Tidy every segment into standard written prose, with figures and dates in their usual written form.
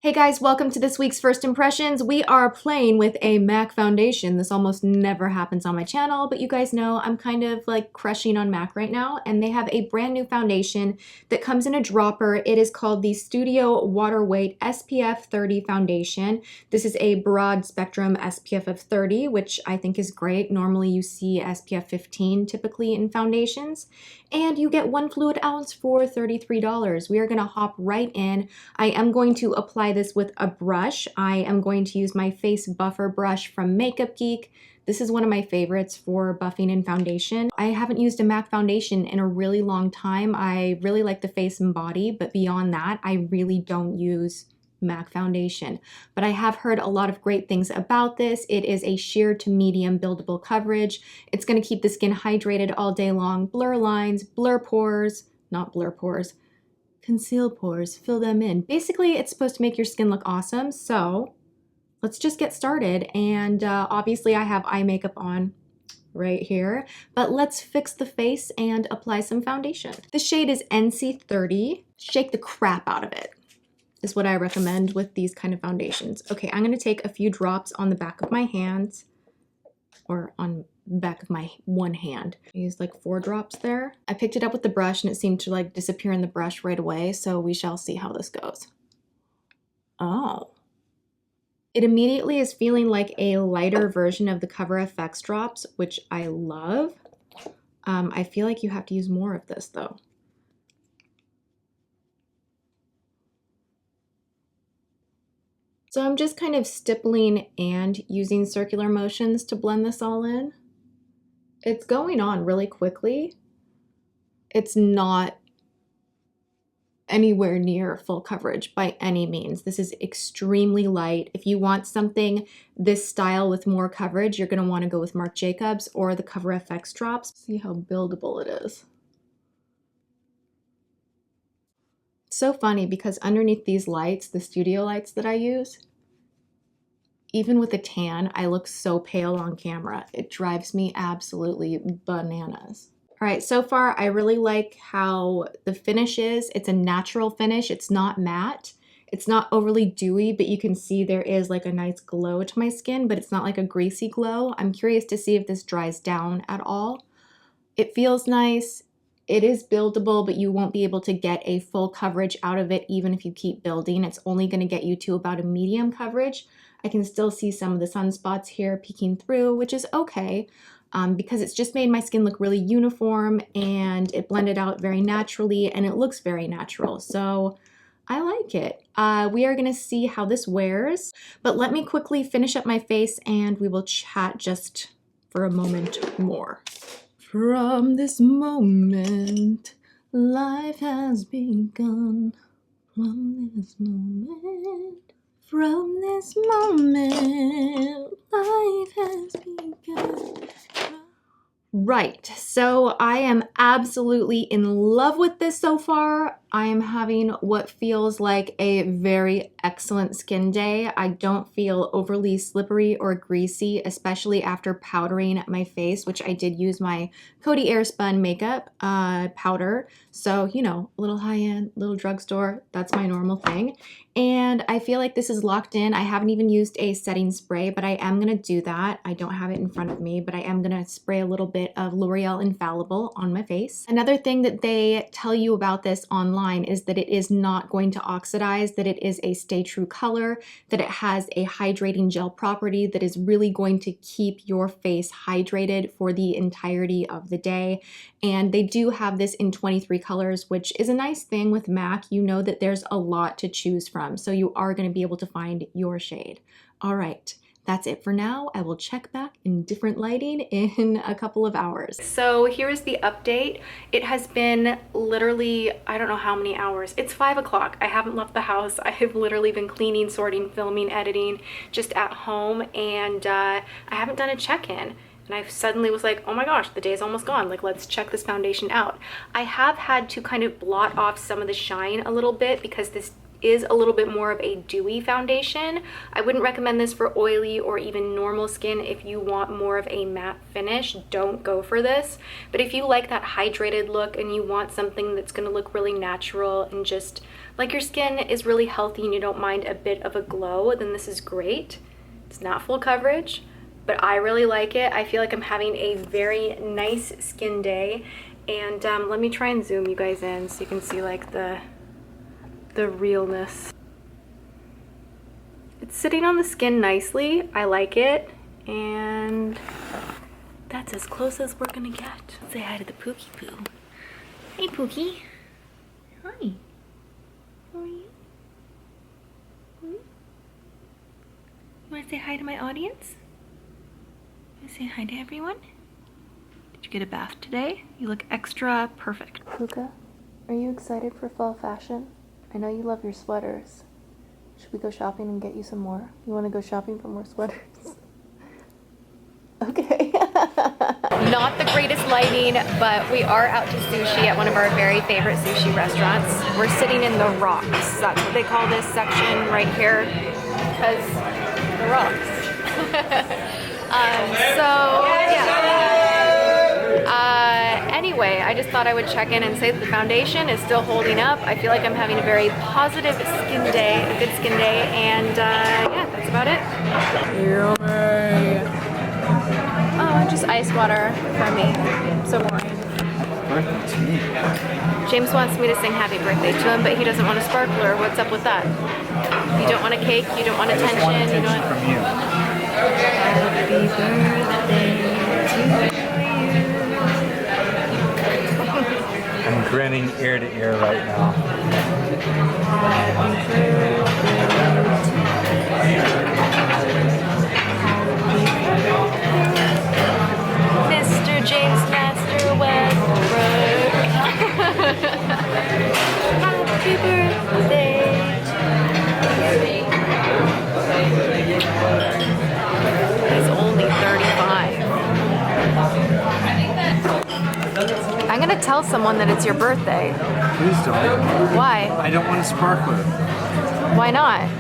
Hey guys, welcome to this week's First Impressions. We are playing with a MAC foundation. This almost never happens on my channel, but you guys know I'm kind of like crushing on MAC right now, and they have a brand new foundation that comes in a dropper. It is called the Studio Waterweight SPF 30 foundation. This is a broad spectrum SPF of 30, which I think is great. Normally you see SPF 15 typically in foundations, and you get 1 fluid ounce for $33. We are gonna hop right in. I am going to apply this with a brush. I am going to use my face buffer brush from Makeup Geek. This is one of my favorites for buffing and foundation. I haven't used a MAC foundation in a really long time. I really like the face and body, but beyond that, I really don't use MAC foundation. But I have heard a lot of great things about this. It is a sheer to medium buildable coverage. It's going to keep the skin hydrated all day long. Blur lines, blur pores, not blur pores, conceal pores, fill them in. Basically, it's supposed to make your skin look awesome. So let's just get started. And obviously I have eye makeup on right here, but let's fix the face and apply some foundation. The shade is NC30. Shake the crap out of it is what I recommend with these kind of foundations. Okay, I'm gonna take a few drops on the back of my hands, or on back of my one hand. I used like 4 drops there. I picked it up with the brush and it seemed to like disappear in the brush right away, so we shall see how this goes. Oh. It immediately is feeling like a lighter version of the Cover FX drops, which I love. I feel like you have to use more of this though. So I'm just kind of stippling and using circular motions to blend this all in. It's going on really quickly. It's not anywhere near full coverage by any means. This is extremely light. If you want something this style with more coverage, you're going to want to go with Marc Jacobs or the Cover FX drops. See how buildable it is. It's so funny because underneath these lights, the studio lights that I use, even with a tan, I look so pale on camera. It drives me absolutely bananas. All right, so far I really like how the finish is. It's a natural finish. It's not matte. It's not overly dewy, but you can see there is like a nice glow to my skin, but it's not like a greasy glow. I'm curious to see if this dries down at all. It feels nice. It is buildable, but you won't be able to get a full coverage out of it even if you keep building. It's only going to get you to about a medium coverage. I can still see some of the sunspots here peeking through, which is okay because it's just made my skin look really uniform and it blended out very naturally and it looks very natural. So I like it. We are going to see how this wears, but let me quickly finish up my face and we will chat just for a moment more. From this moment, life has begun. From this moment, life has begun. Right, so I am absolutely in love with this so far. I am having what feels like a very excellent skin day. I don't feel overly slippery or greasy, especially after powdering my face, which I did use my Coty Airspun makeup powder. So, you know, a little high-end, little drugstore, that's my normal thing. And I feel like this is locked in. I haven't even used a setting spray, but I am gonna do that. I don't have it in front of me, but I am gonna spray a little bit of L'Oreal Infallible on my face. Another thing that they tell you about this online is that it is not going to oxidize, that it is a stay true color, that it has a hydrating gel property that is really going to keep your face hydrated for the entirety of the day. And they do have this in 23 colors, which is a nice thing with MAC. You know that there's a lot to choose from, so you are going to be able to find your shade. All right. That's it for now. I will check back in different lighting in a couple of hours. So here is the update. It has been literally, I don't know how many hours. It's 5 o'clock. I haven't left the house. I have literally been cleaning, sorting, filming, editing just at home, and I haven't done a check-in. And I suddenly was like, oh my gosh, the day's almost gone. Like, let's check this foundation out. I have had to kind of blot off some of the shine a little bit because this is a little bit more of a dewy foundation. I wouldn't recommend this for oily or even normal skin. If you want more of a matte finish, don't go for this. But if you like that hydrated look and you want something that's going to look really natural and just like your skin is really healthy and you don't mind a bit of a glow, then this is great. It's not full coverage, but I really like it. I feel like I'm having a very nice skin day. And let me try and zoom you guys in so you can see like the realness. It's sitting on the skin nicely. I like it. And that's as close as we're gonna get. Say hi to the Pookie Poo. Hey Pookie. Hi. How are you? You wanna say hi to my audience? You wanna say hi to everyone? Did you get a bath today? You look extra perfect. Puka, are you excited for fall fashion? I know you love your sweaters. Should we go shopping and get you some more? You want to go shopping for more sweaters? Okay. Not the greatest lighting, but we are out to sushi at one of our very favorite sushi restaurants. We're sitting in the rocks. That's what they call this section right here, because the rocks. Anyway, I just thought I would check in and say that the foundation is still holding up. I feel like I'm having a very positive skin day, a good skin day, and yeah, that's about it. Yummy. Oh, just ice water for me. So boring. Birthday to me. James wants me to sing happy birthday to him, but he doesn't want a sparkler. What's up with that? You don't want a cake, you don't want attention, Want attention you don't from you. Happy birthday to you. I'm grinning ear to ear right now. Mr. James Master Westbrook. Happy birthday to you. He's only 35. I'm gonna tell someone that it's your birthday. Please don't. Why? I don't want a sparkler. Why not?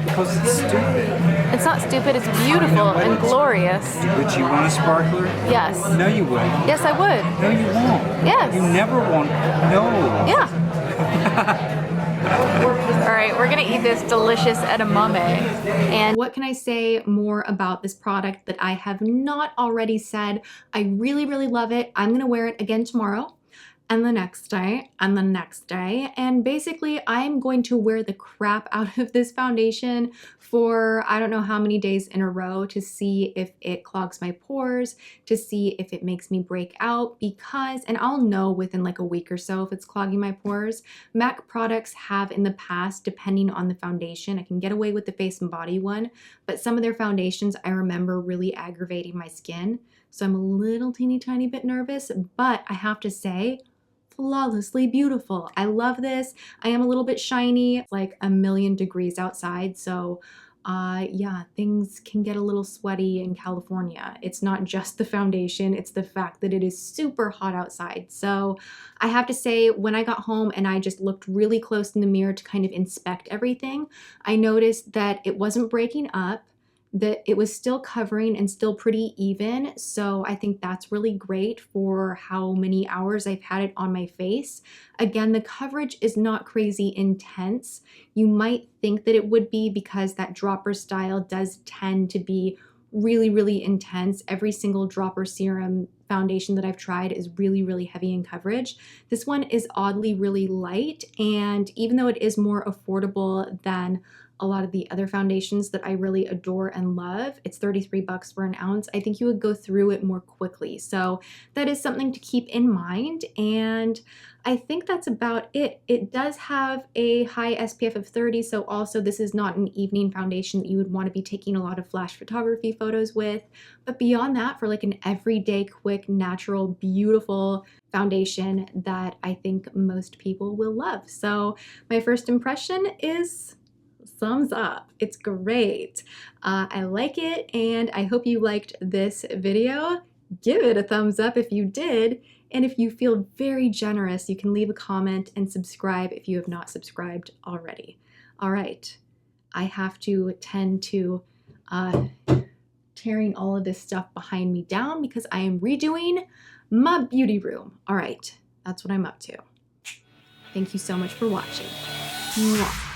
Because it's stupid. It's not stupid, it's beautiful and glorious. Would you want a sparkler? Yes. No, you wouldn't. Yes, I would. No, you won't. Yes. You never want. No. Yeah. All right, we're gonna eat this delicious edamame. And what can I say more about this product that I have not already said? I really, really love it. I'm gonna wear it again tomorrow, and the next day, and the next day. And basically, I'm going to wear the crap out of this foundation for I don't know how many days in a row to see if it clogs my pores, to see if it makes me break out, because, and I'll know within like a week or so if it's clogging my pores. M.A.C products have in the past, depending on the foundation, I can get away with the face and body one, but some of their foundations I remember really aggravating my skin. So I'm a little teeny tiny bit nervous, but I have to say, flawlessly beautiful. I love this. I am a little bit shiny. It's like 1,000,000 degrees outside, so yeah, things can get a little sweaty in California. It's not just the foundation, it's the fact that it is super hot outside. So I have to say, when I got home and I just looked really close in the mirror to kind of inspect everything, I noticed that it wasn't breaking up, that it was still covering and still pretty even. So I think that's really great for how many hours I've had it on my face. Again, the coverage is not crazy intense. You might think that it would be because that dropper style does tend to be really, really intense. Every single dropper serum foundation that I've tried is really, really heavy in coverage. This one is oddly really light, and even though it is more affordable than a lot of the other foundations that I really adore and love, it's 33 bucks for an ounce. I think you would go through it more quickly. So that is something to keep in mind. And I think that's about it. It does have a high SPF of 30. So also this is not an evening foundation that you would want to be taking a lot of flash photography photos with. But beyond that, for like an everyday, quick, natural, beautiful foundation that I think most people will love. So my first impression is thumbs up. It's great. I like it, and I hope you liked this video. Give it a thumbs up if you did, and if you feel very generous, you can leave a comment and subscribe if you have not subscribed already. All right, I have to tend to tearing all of this stuff behind me down because I am redoing my beauty room. All right, that's what I'm up to. Thank you so much for watching. Mwah.